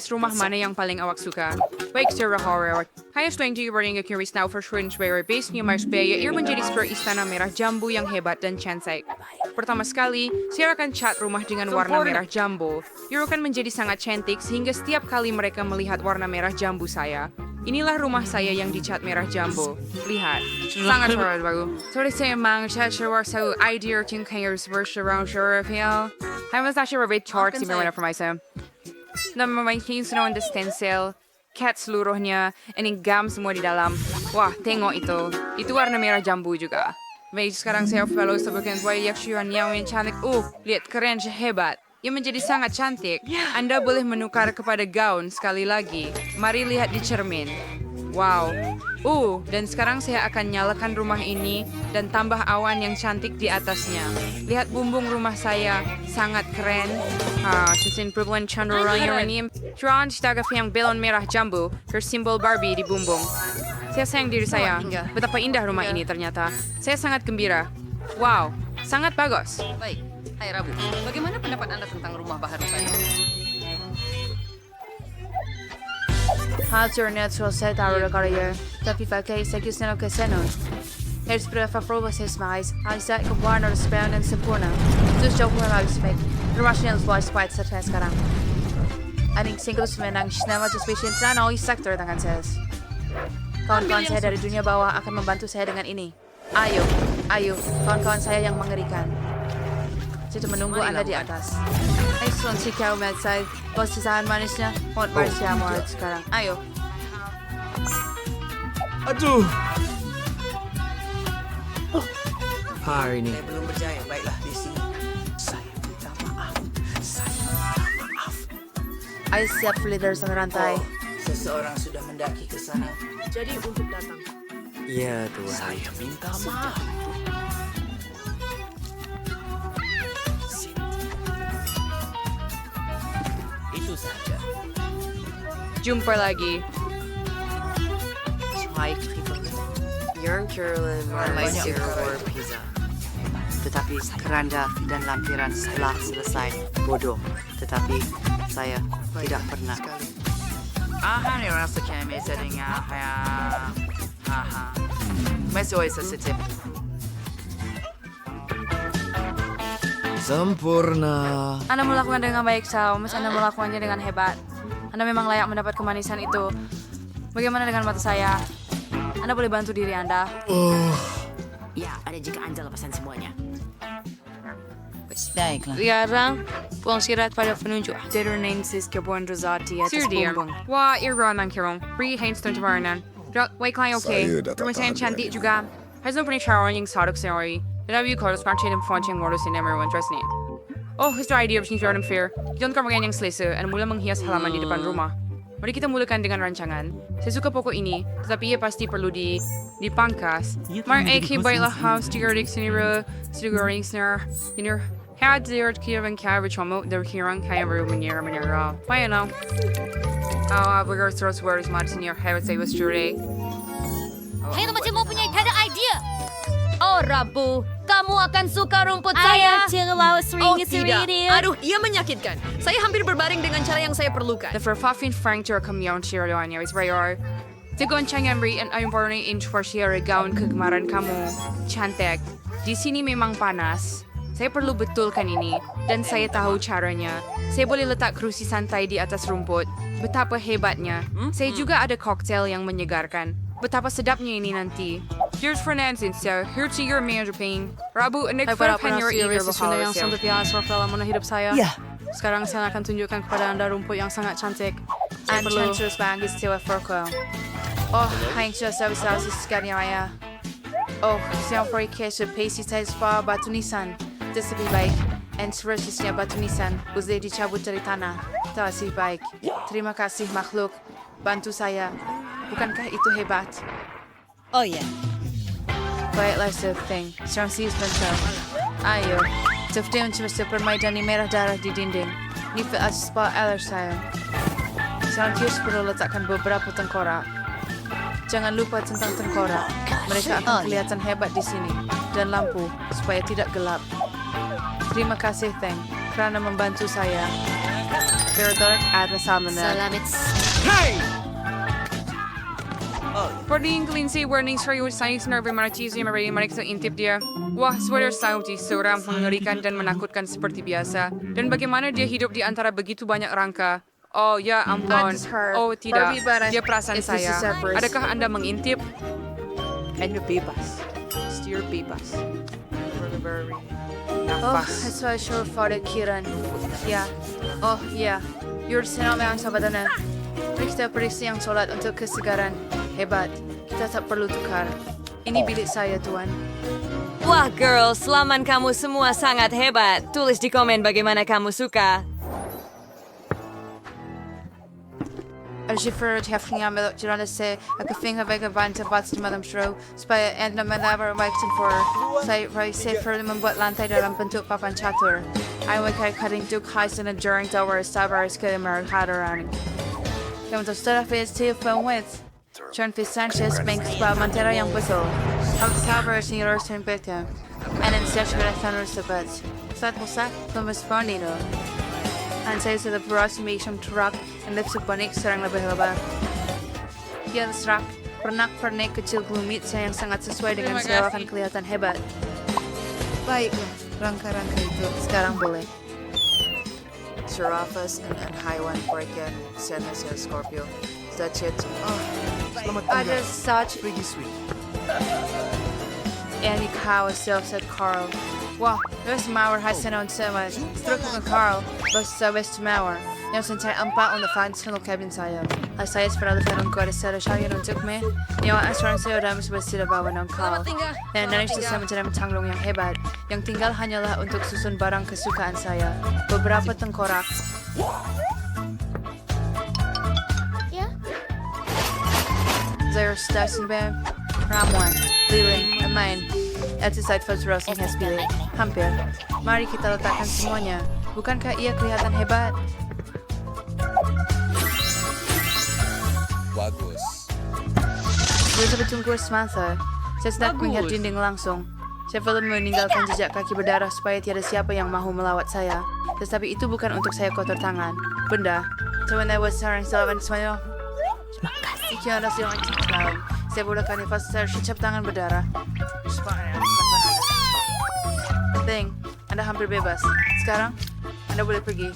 Jenis rumah mana yang paling awak suka? Baik secara horror. Kaya selain di Ring Curious Now for Strange Where base-nya Mars Bay, ia menjadi sebuah istana merah jambu yang hebat dan cantik. Pertama sekali, saya akan cat rumah dengan warna merah jambu. Ia akan menjadi sangat cantik sehingga setiap kali mereka melihat warna merah jambu saya. Inilah rumah saya yang dicat merah jambu. Lihat, sangat horror baru. Sorry saya memang cat sebuah satu idea tingkang yang berserang Shurafil. Hai mas nasya berbeda chart si Merwana Permaisa. Nama makin sudah on the stencil. Cat seluruhnya, ini gam semua di dalam. Wah, tengok itu. Itu warna merah jambu juga. Baik, sekarang saya follow sebagian buaya yakshuan yang cantik. Lihat keren, hebat. Ia menjadi sangat cantik. Anda boleh menukar kepada gaun sekali lagi. Mari lihat di cermin. Wow. Dan sekarang saya akan nyalakan rumah ini dan tambah awan yang cantik di atasnya. Lihat bumbung rumah saya, sangat keren. Susun perempuan Chandra ini. Curan setagaf yang belon merah jambu, bersimbol Barbie di bumbung. Saya sayang diri saya. Betapa indah rumah ini ternyata. Saya sangat gembira. Wow, sangat bagus. Baik, hai Rabu. Bagaimana pendapat Anda tentang rumah baharu saya? Alternative set taruh karya, tapi pakai sekian kesana. Harus berfavoris mais, Isaac Warner Span dan sempurna. Terus jauh lagi spek. Russian voice fight sekarang. Aning single semenang senama spesies sana oi sektor dengan saya. Kawan-kawan saya dari dunia bawah akan membantu saya dengan ini. Ayo, kawan-kawan saya yang mengerikan. Saya menunggu Anda di atas. Excellent si kau medside. Bos sisahan manisnya. Mau bersama sekarang. Ayo. Aduh. Hari ini. Saya belum berjaya. Baiklah, di sini. Saya minta maaf. Ayo siap leader sang rantai. Seseorang sudah mendaki ke sana. Jadi untuk datang. Iya, Tuhan. Saya minta maaf. Itu saja. Jumpa lagi. Baik, Yarn Carolyn Malaysia or Pizza. Tetapi keranda dan lampiran telah selesai. Bodoh. Tetapi saya tidak pernah. Ni rasa kami sedang masih sensitif. Sempurna. Anda melakukan dengan baik, Sao. Mas Anda melakukannya dengan hebat. Anda memang layak mendapat kemanisan itu. Bagaimana dengan mata saya? Anda boleh bantu diri Anda. Ya, ada jika Anda lepaskan semuanya. Baiklah. Sekarang, buang sirat pada penunjuk. Deder Nancy's Kebuan Rosati atas Sir dear. bumbung. Wah, iron ng kirong. Free hands to tawaran. Wait lang, okay. Saya dah tak Rumah saya tahan cantik lagi. juga. Harus pernah caroling yung sarok sa'yo. Dalawa yung koros parang siya ng fonching modus in number one trust niya. It's the idea of since Jordan Fair. Diyan ka maganyang slisa at mula manghias halaman di depan rumah. Mari kita mulakan dengan rancangan. Saya suka poko ini, tetapi ia pasti perlu dipangkas. Mar baiklah house tigarik sinira, sigurring snar, inner. Had their Kievan cabbage homo, their hirang kaya manera. Why now? We're throws words much in your head say was today. Hey, macam mau punya ada idea. Oh, Rabu, kamu akan suka rumput saya. Oh, tidak. Aduh, ia menyakitkan. Saya hampir berbaring dengan cara yang saya perlukan. The verfaffin Frankter kamyon sirloanya is rayor. Tigon Changambri and ayun porni inch for share gaun kegemaran kamu. Cantik. Di sini memang panas. Saya perlu betulkan ini, dan saya tahu caranya. Saya boleh letak kerusi santai di atas rumput. Betapa hebatnya. Saya juga ada koktail yang menyegarkan. Betapa sedapnya ini nanti. Here's for Nancy, so here's your major pain. Rabu, and Ay, para your ear sesudah yang sangat biasa dalam hidup saya. Ya. Sekarang saya akan tunjukkan kepada Anda rumput yang sangat cantik. Saya perlu terus bagi setiap forko. Hanya saya bisa sekalian. Saya pergi ke spesies spa batu nisan. Lebih baik, and seharusnya batu nisan boleh dicabut dari tanah. Terima baik. Terima kasih makhluk. Bantu saya. Bukankah itu hebat? Oh ya. Baiklah, Sefting. Sekarang sih sebentar. Ayo. Sefting untuk permainan merah darah di dinding. Nifa aspa alar saya. Sekarang Kirsch perlu letakkan beberapa tengkorak. Jangan lupa tentang tengkorak. Mereka akan kelihatan hebat di sini. Dan lampu, supaya tidak gelap. Terima kasih, Theng, kerana membantu saya. spiritual at kasama na. Salamat. Pwedeng Lindsay warning sa'yo sa nerve manachisi maraming manik sa intip dia. Wah, sweater sauti seorang mengerikan dan menakutkan seperti biasa. Dan bagaimana dia hidup di antara begitu banyak rangka? Oh ya ampun. That is her. Oh tidak, Barbie, but dia perasaan it's just a saya. separate. Adakah Anda mengintip? Anda bebas. Steer bebas. Oh, Nafas. that's why sure for the Kiran. Yeah. Oh, yeah. You're sinama ang sabada na. Kita perisi yang solat untuk kesegaran. Hebat. Kita tak perlu tukar. Ini bilik saya, Tuan. Wah girls, laman kamu semua sangat hebat. Tulis di komen bagaimana kamu suka. Alshifer häftlingar med åkande sig att finna vägen vant till vats med dem show. Supaya enda melabar waxen for say right say for membuat lantai dalam bentuk papan catur. Ay wakai cutting duk highs and during tower savars ke merhadaran. Yang untuk setelah phase 2 film with John F. Sanchez makes pa mantera yang betul. Ang savars ni Rosen Beckham. And instead of the thunder sabat. Saat musak pemerspon nito. And says the approximation truck and lips of panik serang lebih-lebih. Dia serak, pernak-pernik kecil glumit saya yang sangat sesuai dengan segala akan kelihatan hebat. Baiklah, rangka-rangka itu sekarang boleh. Serafas and Haiwan Forken, Senes and Scorpio. That's it. Ada such Annie Cow said Carl. Wah, best mauer hai senon sama. Struk dengan Carl, best mauer. Yang sentai empat on the fans tunnel cabin saya. Saya seperti film ko ada sada saya untuk me. Nyawa asuran saya dalam sebuah sila bawa non Carl. Dan nanti saya mencari tanglong yang hebat. Yang tinggal hanyalah untuk susun barang kesukaan saya. Beberapa tengkorak. Ya? Zaire Stassenbam, Ramuan, Liling, Amain. Etisite Fuzros yang pilih. Hampir. Mari kita letakkan semuanya. Bukankah ia kelihatan hebat? Bagus. Bisa bertunggu Samantha. Saya sedang melihat dinding langsung. Saya belum meninggalkan jejak kaki berdarah supaya tiada siapa yang mahu melawat saya. Tetapi itu bukan untuk saya kotor tangan. Benda. So when I was seorang selawan semuanya. Itu adalah seorang selawan. Saya mudahkan nifas saya setiap tangan berdarah. Thing, Anda hampir bebas. Sekarang, Anda boleh pergi.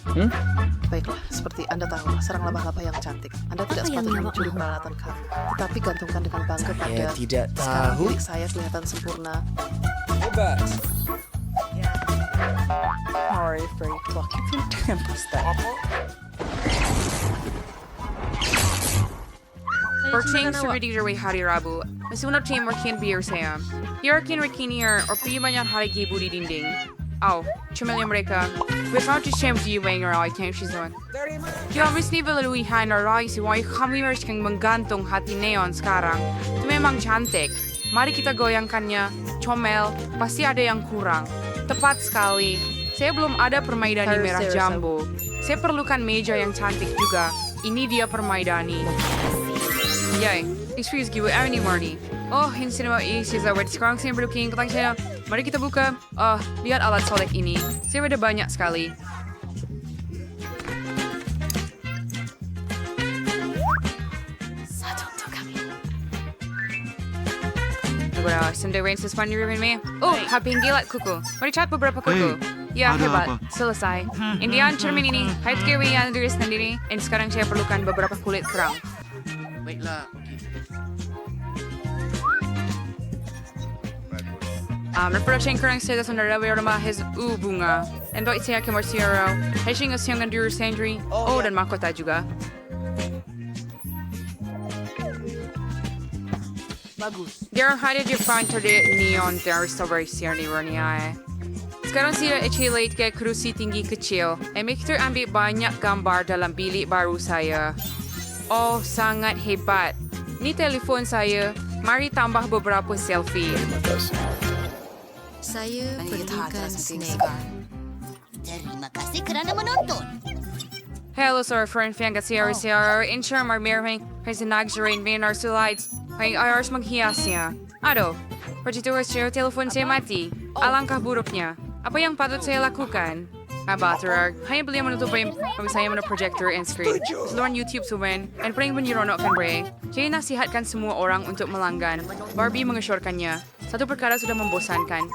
Baiklah, seperti Anda tahu, serang laba-laba yang cantik. Anda tidak sepatutnya mencuri peralatan kami. Tetapi gantungkan dengan bangga pada Saya tidak sekarang tahu. milik saya kelihatan sempurna. Hebat. Sorry for talking to tempest that. Berting seridi dari hari Rabu. Masunod team working beer saya. Yakin rekinier or pibanyan hari gibu di dinding. Oh, cumali mereka. Without the shame di wanger ay can't she's on. Di habis ni belaluihan na rai si wai kami mers kang menggantong hati neon sekarang. Itu memang cantik. Mari kita goyangkannya. Comel, pasti ada yang kurang. Tepat sekali. Saya belum ada permaidani merah jambu. Saya perlukan meja yang cantik juga. Ini dia permaidani. Yay, excuse gue any Marty. Oh, in cinema is a word sekarang saya berlooking ketang saya. Mari kita buka. Lihat alat solek ini. Saya ada banyak sekali. Satu untuk kami. Beberapa senderan sesuatu ribbon me. Oh, happy gilat kuku. Mari cat beberapa kuku. Ya, hebat. Selesai. Indian cermin ini, height kiri yang diri sendiri. Dan sekarang saya perlukan beberapa kulit kerang. Baiklah. Reproduction kerang saya sudah rumah his bunga. And doit saya kemar siaro. Hashing us yang diri sendiri. Oh, dan mahkota juga. Bagus. Dia ada di fronter de neon dari strawberry ni Rania. Sekarang saya echelate ke kerusi tinggi kecil. Emikter ambil banyak gambar dalam bilik baru saya. Oh, sangat hebat. Ini telepon saya. Mari tambah beberapa selfie. Saya perlukan snack. Terima kasih kerana menonton. Hello, sir. Friend fan kasi siya. Insure marmirang presinagsarin minar slides. Ay ayars maghias niya. Ado, percituas siya telepon saya mati. Alangkah buruknya. Apa yang patut saya lakukan? Baterar, hanya beli mo na ito ba yung pamisaya mo na projector and screen. Seluruhan YouTube suwen, and paling banirono kan bre. Jadi nasihatkan semua orang untuk melanggan. Barbie mengesyorkannya. Satu perkara sudah membosankan.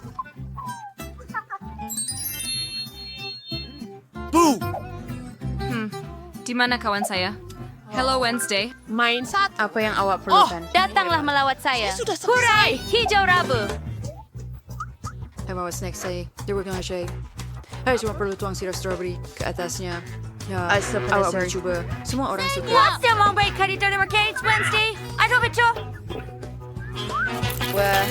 Boo! Di mana kawan saya? Hello Wednesday. Apa yang awak perlukan? Datanglah melawat saya. Hurai! Hijau Rabu! What's next say? Dia working on Shay. Hai, cuma perlu tuang sirap strawberry ke atasnya. Ya, awak boleh cuba. Semua orang suka. What's yang mau baik kali dari Mercade's Wednesday? Aduh betul! Wah,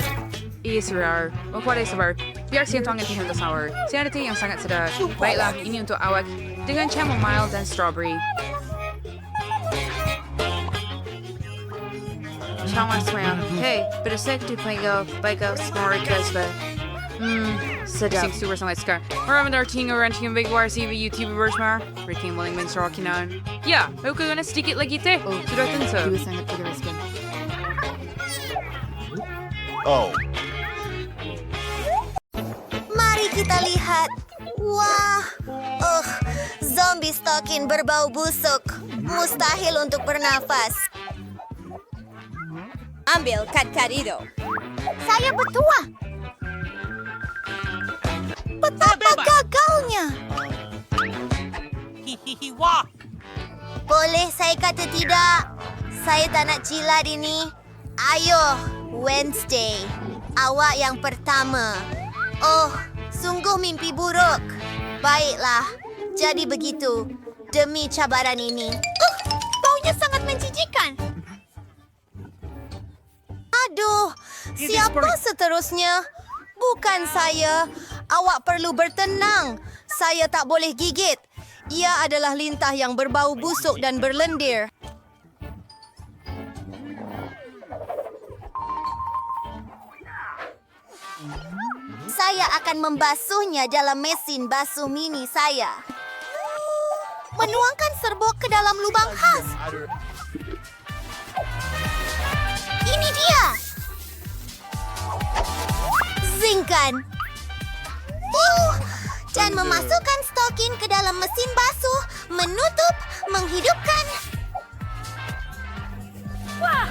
Israel. Pada sabar. Biar siang tuangan tihan untuk sour. Siang yang sangat sedap. Baiklah, ini untuk awak dengan chamomile dan strawberry. Jangan semuanya. Hey, berdasar di penggal, baiklah semua kasbah. Sedap. Sing super sangat suka. Orang mendarting orang yang big war CV YouTuber bersama. Ricky Willing menserokinan. Ya, aku kena sedikit lagi teh. Sudah tentu. Juga sangat mengemaskan. Oh. Mari kita lihat. Wah, zombie stokin berbau busuk. Mustahil untuk bernafas. Ambil kad itu. Saya bertuah. Betapa gagalnya. Boleh saya kata tidak? Saya tak nak jilat ini. Ayo, Wednesday. Awak yang pertama. Oh, sungguh mimpi buruk. Baiklah, jadi begitu. Demi cabaran ini. Baunya sangat menjijikan. Aduh, siapa seterusnya? Bukan saya. Awak perlu bertenang. Saya tak boleh gigit. Ia adalah lintah yang berbau busuk dan berlendir. Saya akan membasuhnya dalam mesin basuh mini saya. Menuangkan serbuk ke dalam lubang khas. Ini dia. Zingkan. Dan memasukkan stokin ke dalam mesin basuh, menutup, menghidupkan. Wah!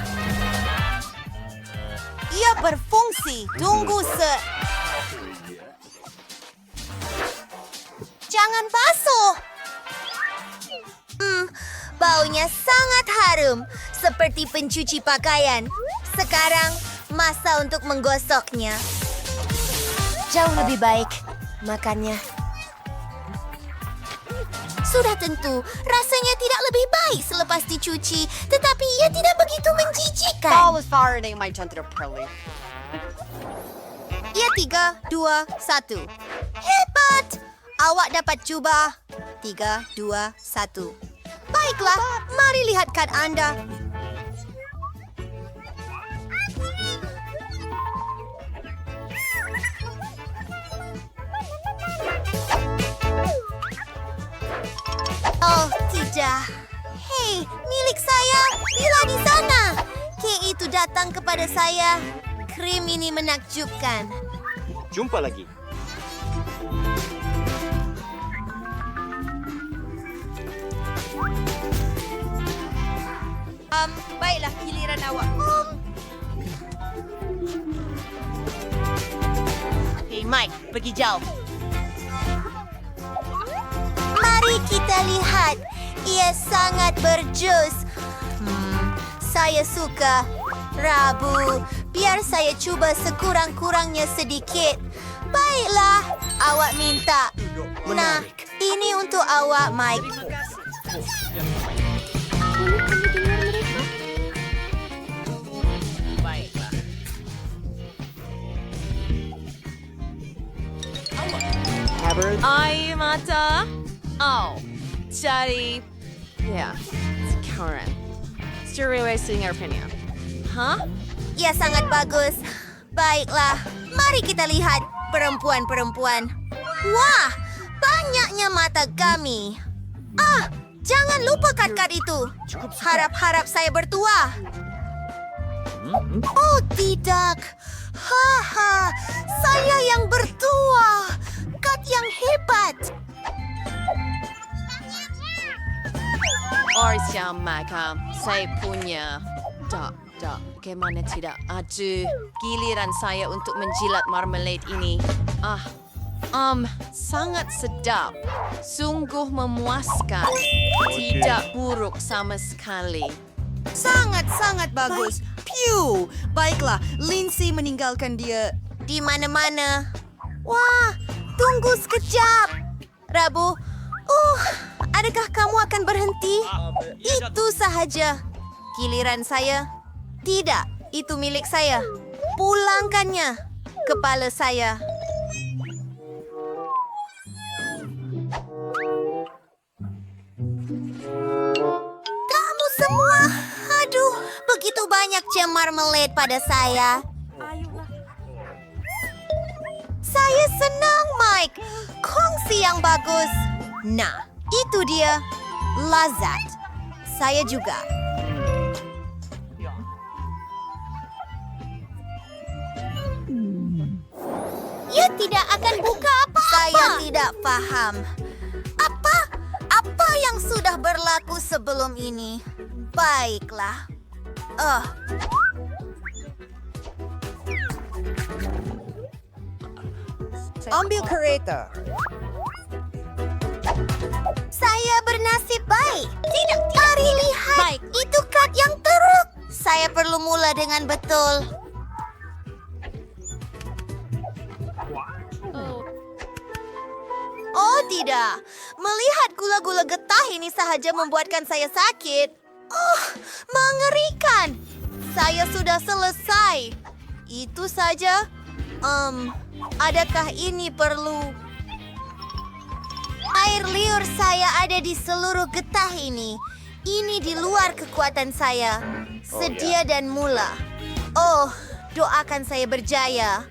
Ia berfungsi. Tunggu Jangan basuh. Baunya sangat harum, seperti pencuci pakaian. Sekarang, masa untuk menggosoknya. Jauh lebih baik makannya. Sudah tentu, rasanya tidak lebih baik selepas dicuci, tetapi ia tidak begitu menjijikan. Ia 3, 2, 1. Hebat! Awak dapat cuba. 3, 2, 1. Baiklah, mari lihatkan Anda. Oh, tidak. Hei, milik saya. Bila di sana. Kek itu datang kepada saya. Krim ini menakjubkan. Jumpa lagi. Baiklah, giliran awak. Hey Mike, pergi jauh. Mari kita lihat. Ia sangat berjus. Saya suka. Rabu, biar saya cuba sekurang-kurangnya sedikit. Baiklah, awak minta. Nah, ini untuk awak, Mike. Ay, mata. Oh, jadi, yeah, it's current. Still realizing your opinion. Huh? Ia sangat bagus. Baiklah, mari kita lihat perempuan-perempuan. Wah, banyaknya mata kami. Jangan lupa kad-kad itu. Harap-harap saya bertuah. Oh, tidak. Haha, saya yang bertuah. Kad yang hebat. Harusnya maka saya punya. Tak. Bagaimana tidak? Aduh, giliran saya untuk menjilat marmalade ini. Sangat sedap. Sungguh memuaskan. Tidak buruk sama sekali. Sangat-sangat bagus. Piu! Baiklah, Lindsay meninggalkan dia. Di mana-mana. Wah, tunggu sekejap. Rabu, adakah kamu akan berhenti? Itu sahaja. Giliran saya. Tidak, itu milik saya. Pulangkannya. Kepala saya. Kamu semua. Aduh, begitu banyak jam marmalade pada saya. Saya senang, Mike. Kongsi yang bagus. Nah, itu dia. Lazat. Saya juga. Ia tidak akan buka apa-apa. Saya tidak paham. Apa yang sudah berlaku sebelum ini? Baiklah. Ambil kereta. Saya bernasib baik. Tidak. Mari lihat. Baik. Itu kad yang teruk. Saya perlu mula dengan betul. Oh tidak. Melihat gula-gula getah ini sahaja membuatkan saya sakit. Mengerikan. Saya sudah selesai. Itu saja. Adakah ini perlu? Air liur saya ada di seluruh getah ini. Ini di luar kekuatan saya. Sedia dan mula. Doakan saya berjaya.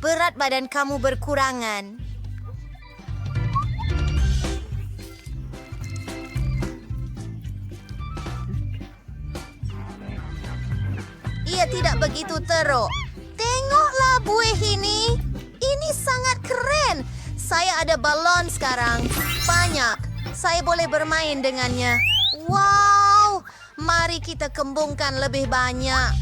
Berat badan kamu berkurangan. Ia tidak begitu teruk. Tengoklah buih ini. Ini sangat keren. Saya ada balon sekarang. Banyak. Saya boleh bermain dengannya. Wow. Mari kita kembungkan lebih banyak.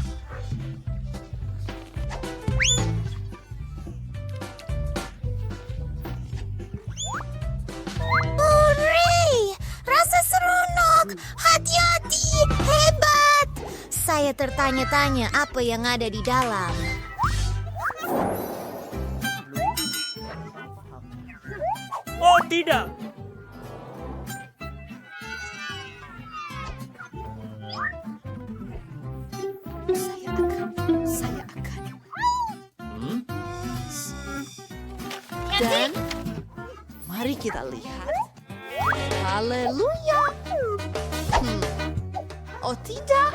Hooray! Rasa seronok. Hati-hati. Hebat. Saya tertanya-tanya apa yang ada di dalam. Oh, tidak. Saya akan. Dan mari kita lihat. Haleluya. Oh tidak.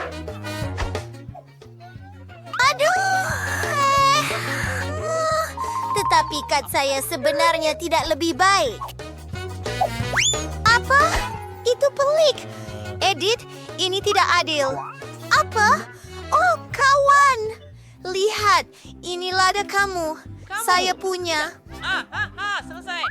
Tetapi kad saya sebenarnya tidak lebih baik. Apa? Itu pelik. Edith, ini tidak adil. Apa? Oh, kawan. Lihat, ini lada kamu. Saya punya. Selesai.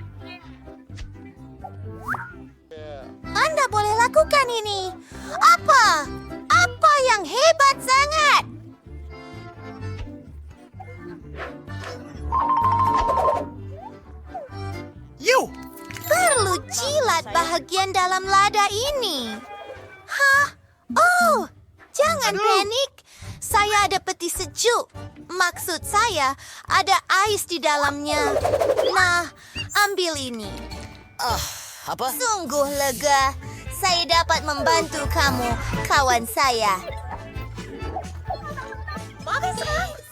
Anda boleh lakukan ini. Apa? Apa yang hebat sangat? Perlu jilat bahagian dalam lada ini. Hah? Oh, jangan panik. Saya ada peti sejuk. Maksud saya, ada ais di dalamnya. Nah, ambil ini. Apa? Sungguh lega. Saya dapat membantu kamu, kawan saya.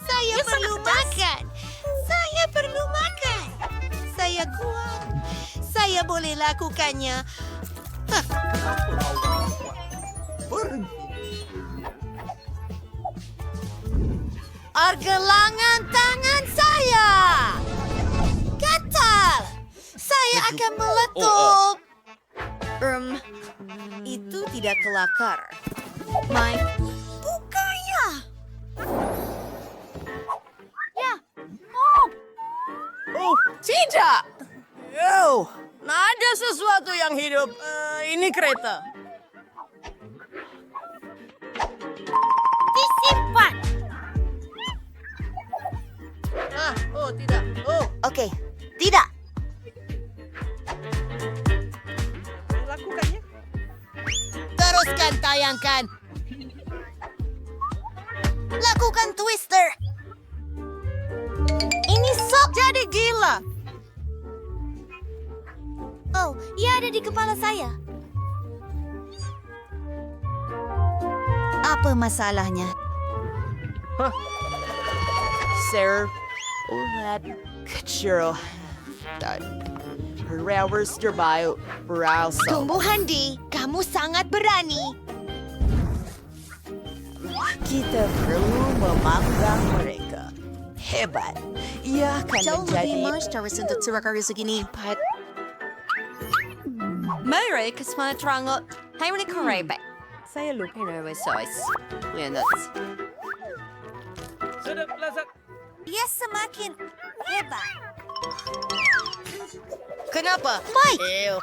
Saya perlu makan. Saya perlu makan. Saya kuat. Saya boleh lakukannya. Argelangan tangan saya. Gatal. Saya akan meletup. Itu tidak kelakar. Mike. Bukanya. Tidak. Ada sesuatu yang hidup. Ini kereta. Teruskan tayangkan. Lakukan twister. Ini sok jadi gila. Oh, ia ada di kepala saya. Apa masalahnya? Sir, ulat kecil dan berawal terbaik berasal. Tumbuhan di, kamu sangat berani. Kita perlu memandang mereka. Hebat. Ia akan Jauh menjadi lebih monstrous untuk surakari segini. Mayroon ka sa mga trangot. Hay mo ni Karebe. Saya lupa na may size. Leonard. Sedap lazat. Ia semakin hebat. Kenapa? Mike! Ew.